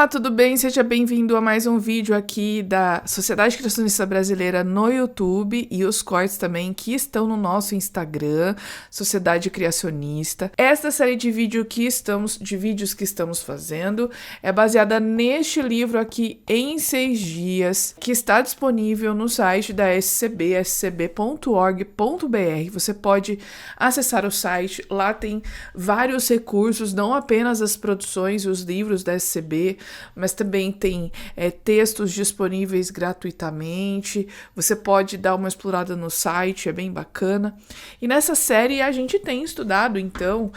Olá, tudo bem? Seja bem-vindo a mais um vídeo aqui da Sociedade Criacionista Brasileira no YouTube e os cortes também que estão no nosso Instagram, Sociedade Criacionista. Esta série de vídeos que estamos fazendo é baseada neste livro aqui em 6 dias, que está disponível no site da SCB, scb.org.br. Você pode acessar o site, lá tem vários recursos, não apenas as produções e os livros da SCB, mas também tem textos disponíveis gratuitamente. Você pode dar uma explorada no site, é bem bacana. E nessa série a gente tem estudado, então,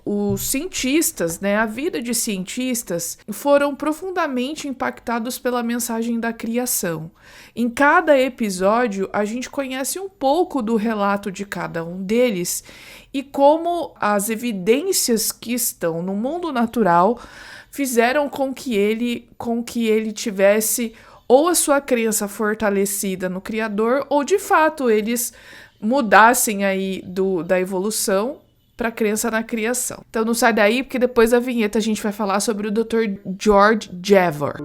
os cientistas, né? A vida de cientistas foram profundamente impactados pela mensagem da criação. Em cada episódio, a gente conhece um pouco do relato de cada um deles e como as evidências que estão no mundo natural fizeram com que ele tivesse ou a sua crença fortalecida no Criador, ou de fato eles mudassem aí da evolução para a crença na criação. Então não sai daí, porque depois da vinheta a gente vai falar sobre o Dr. George Jevor.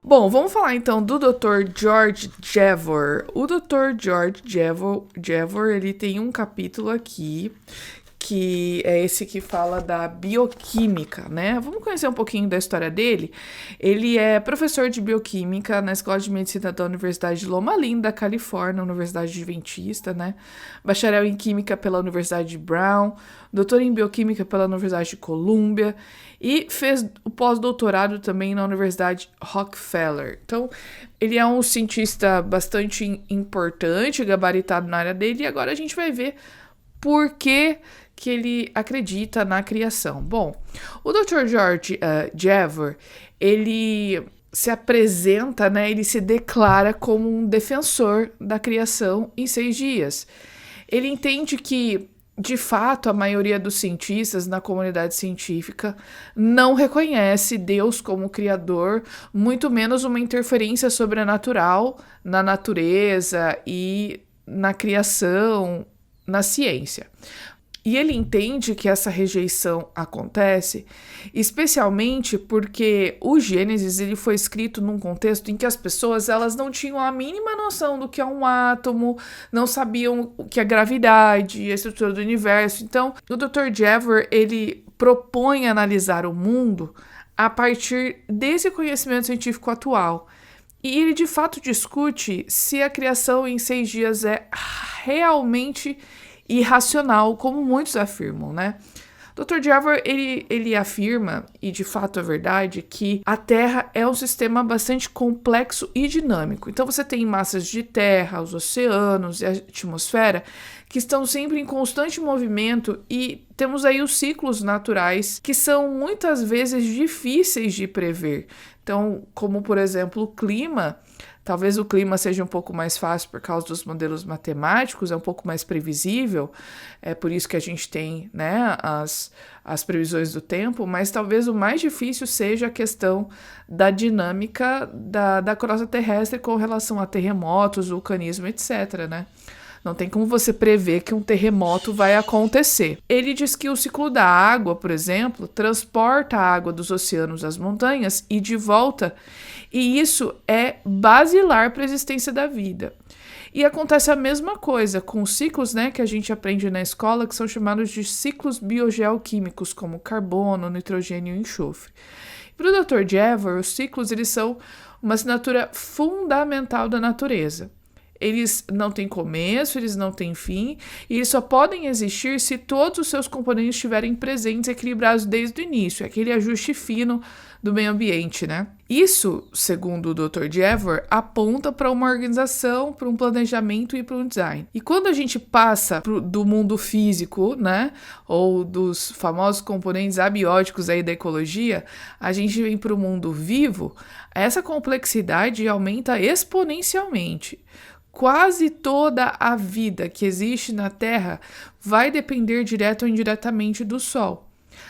Bom, vamos falar então do Dr. George Jevor. O Dr. George Jevor, ele tem um capítulo aqui, que é esse que fala da bioquímica, né? Vamos conhecer um pouquinho da história dele. Ele é professor de bioquímica na Escola de Medicina da Universidade de Loma Linda, Califórnia, Universidade Adventista, né? Bacharel em Química pela Universidade de Brown, doutor em Bioquímica pela Universidade de Colômbia e fez o pós-doutorado também na Universidade Rockefeller. Então, ele é um cientista bastante importante, gabaritado na área dele, e agora a gente vai ver por que ele acredita na criação. Bom, o Dr. George Jevor, ele se apresenta, né, ele se declara como um defensor da criação em 6 dias. Ele entende que, de fato, a maioria dos cientistas na comunidade científica não reconhece Deus como criador, muito menos uma interferência sobrenatural na natureza e na criação, na ciência. E ele entende que essa rejeição acontece especialmente porque o Gênesis ele foi escrito num contexto em que as pessoas elas não tinham a mínima noção do que é um átomo, não sabiam o que é gravidade, a estrutura do universo. Então, o Dr. Jevor ele propõe analisar o mundo a partir desse conhecimento científico atual. E ele de fato discute se a criação em 6 dias é realmente irracional, como muitos afirmam, né? Dr. Jevor, ele afirma, e de fato é verdade, que a Terra é um sistema bastante complexo e dinâmico. Então você tem massas de terra, os oceanos e a atmosfera que estão sempre em constante movimento e temos aí os ciclos naturais que são muitas vezes difíceis de prever. Então, como por exemplo o clima, talvez o clima seja um pouco mais fácil por causa dos modelos matemáticos, é um pouco mais previsível, é por isso que a gente tem, né, as previsões do tempo, mas talvez o mais difícil seja a questão da dinâmica da crosta terrestre com relação a terremotos, vulcanismo, etc., né? Não tem como você prever que um terremoto vai acontecer. Ele diz que o ciclo da água, por exemplo, transporta a água dos oceanos às montanhas e de volta, e isso é basilar para a existência da vida. E acontece a mesma coisa com os ciclos, né, que a gente aprende na escola, que são chamados de ciclos biogeoquímicos, como carbono, nitrogênio e enxofre. Para o Dr. Jevor, os ciclos eles são uma assinatura fundamental da natureza. Eles não têm começo, eles não têm fim, e eles só podem existir se todos os seus componentes estiverem presentes e equilibrados desde o início, aquele ajuste fino do meio ambiente, né? Isso, segundo o Dr. Jevor, aponta para uma organização, para um planejamento e para um design. E quando a gente passa do mundo físico, né, ou dos famosos componentes abióticos aí da ecologia, a gente vem para o mundo vivo, essa complexidade aumenta exponencialmente. Quase toda a vida que existe na Terra vai depender direto ou indiretamente do Sol.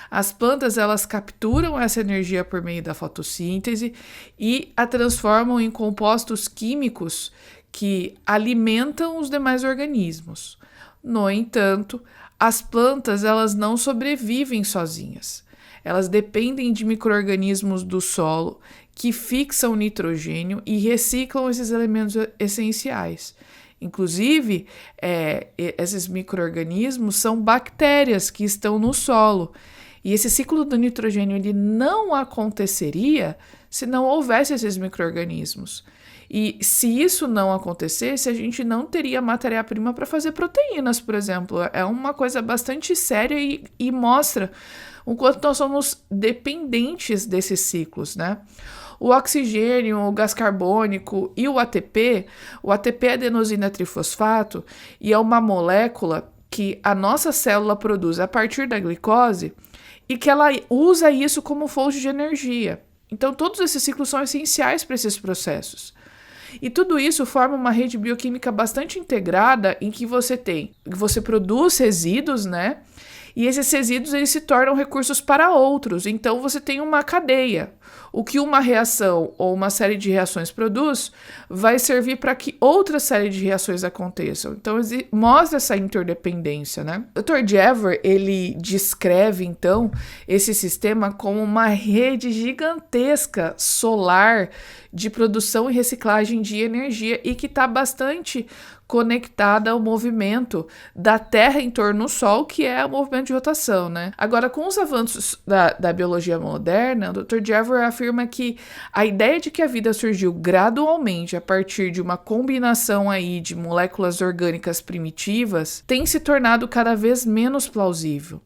As plantas, elas capturam essa energia por meio da fotossíntese e a transformam em compostos químicos que alimentam os demais organismos. No entanto, as plantas, elas não sobrevivem sozinhas. Elas dependem de micro-organismos do solo que fixam nitrogênio e reciclam esses elementos essenciais. Inclusive, esses micro-organismos são bactérias que estão no solo. E esse ciclo do nitrogênio ele não aconteceria se não houvesse esses micro-organismos. E se isso não acontecesse, a gente não teria matéria-prima para fazer proteínas, por exemplo. É uma coisa bastante séria e mostra o quanto nós somos dependentes desses ciclos, né? O oxigênio, o gás carbônico e o ATP é adenosina trifosfato e é uma molécula que a nossa célula produz a partir da glicose e que ela usa isso como fonte de energia. Então, todos esses ciclos são essenciais para esses processos. E tudo isso forma uma rede bioquímica bastante integrada em que você produz resíduos, né? E esses resíduos eles se tornam recursos para outros. Então, você tem uma cadeia. O que uma reação ou uma série de reações produz vai servir para que outra série de reações aconteçam. Então, mostra essa interdependência, né? O Dr. Jevor, ele descreve, então, esse sistema como uma rede gigantesca solar de produção e reciclagem de energia e que está bastante conectada ao movimento da Terra em torno do Sol, que é o movimento de rotação, né? Agora, com os avanços da biologia moderna, o Dr. Jevor afirma que a ideia de que a vida surgiu gradualmente a partir de uma combinação aí de moléculas orgânicas primitivas tem se tornado cada vez menos plausível.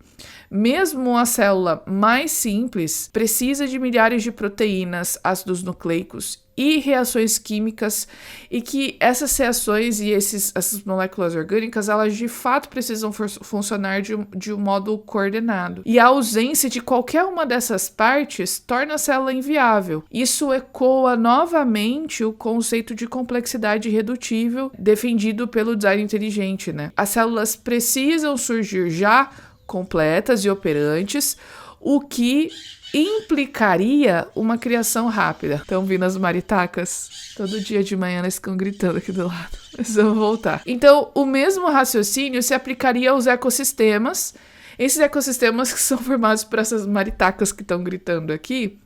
Mesmo a célula mais simples precisa de milhares de proteínas, ácidos nucleicos e reações químicas, e que essas reações e essas moléculas orgânicas, elas de fato precisam funcionar de um modo coordenado. E a ausência de qualquer uma dessas partes torna a célula inviável. Isso ecoa novamente o conceito de complexidade irredutível defendido pelo design inteligente, né? As células precisam surgir já completas e operantes, o que implicaria uma criação rápida. Estão vindo as maritacas? Todo dia de manhã elas ficam gritando aqui do lado. Mas vamos voltar. Então, o mesmo raciocínio se aplicaria aos ecossistemas. Esses ecossistemas que são formados por essas maritacas que estão gritando aqui,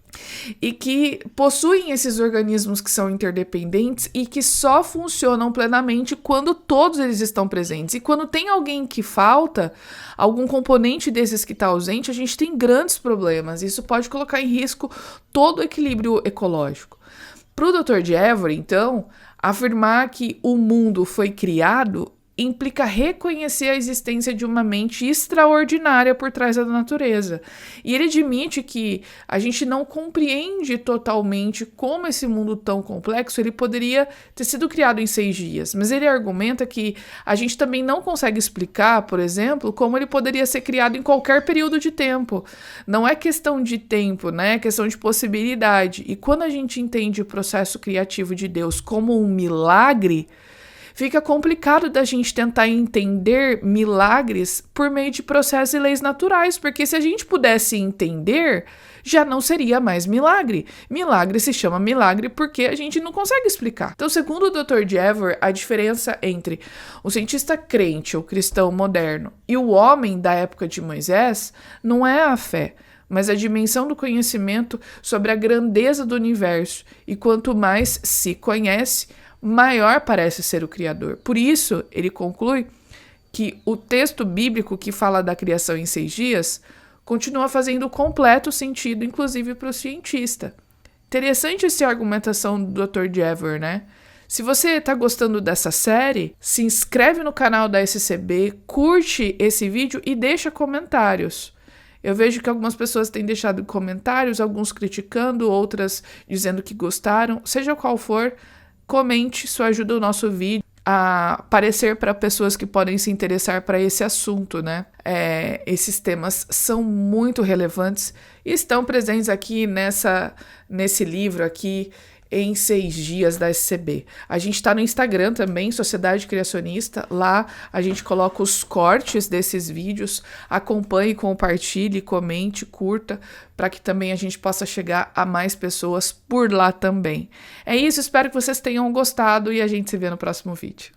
e que possuem esses organismos que são interdependentes e que só funcionam plenamente quando todos eles estão presentes. E quando tem alguém que falta, algum componente desses que está ausente, a gente tem grandes problemas. Isso pode colocar em risco todo o equilíbrio ecológico. Para o Dr. Jevor, então, afirmar que o mundo foi criado implica reconhecer a existência de uma mente extraordinária por trás da natureza. E ele admite que a gente não compreende totalmente como esse mundo tão complexo ele poderia ter sido criado em 6 dias. Mas ele argumenta que a gente também não consegue explicar, por exemplo, como ele poderia ser criado em qualquer período de tempo. Não é questão de tempo, né? É questão de possibilidade. E quando a gente entende o processo criativo de Deus como um milagre, fica complicado da gente tentar entender milagres por meio de processos e leis naturais, porque se a gente pudesse entender, já não seria mais milagre. Milagre se chama milagre porque a gente não consegue explicar. Então, segundo o Dr. Jevor, a diferença entre o cientista crente ou cristão moderno e o homem da época de Moisés não é a fé, mas a dimensão do conhecimento sobre a grandeza do universo. E quanto mais se conhece, maior parece ser o Criador. Por isso, ele conclui que o texto bíblico que fala da criação em 6 dias continua fazendo completo sentido, inclusive para o cientista. Interessante essa argumentação do Dr. Jevor, né? Se você está gostando dessa série, se inscreve no canal da SCB, curte esse vídeo e deixa comentários. Eu vejo que algumas pessoas têm deixado comentários, alguns criticando, outras dizendo que gostaram. Seja qual for, comente, isso ajuda o nosso vídeo a aparecer para pessoas que podem se interessar para esse assunto, né? Esses temas são muito relevantes e estão presentes aqui nesse livro aqui, em 6 dias da SCB. A gente está no Instagram também, Sociedade Criacionista. Lá a gente coloca os cortes desses vídeos. Acompanhe, compartilhe, comente, curta, para que também a gente possa chegar a mais pessoas por lá também. É isso, espero que vocês tenham gostado e a gente se vê no próximo vídeo.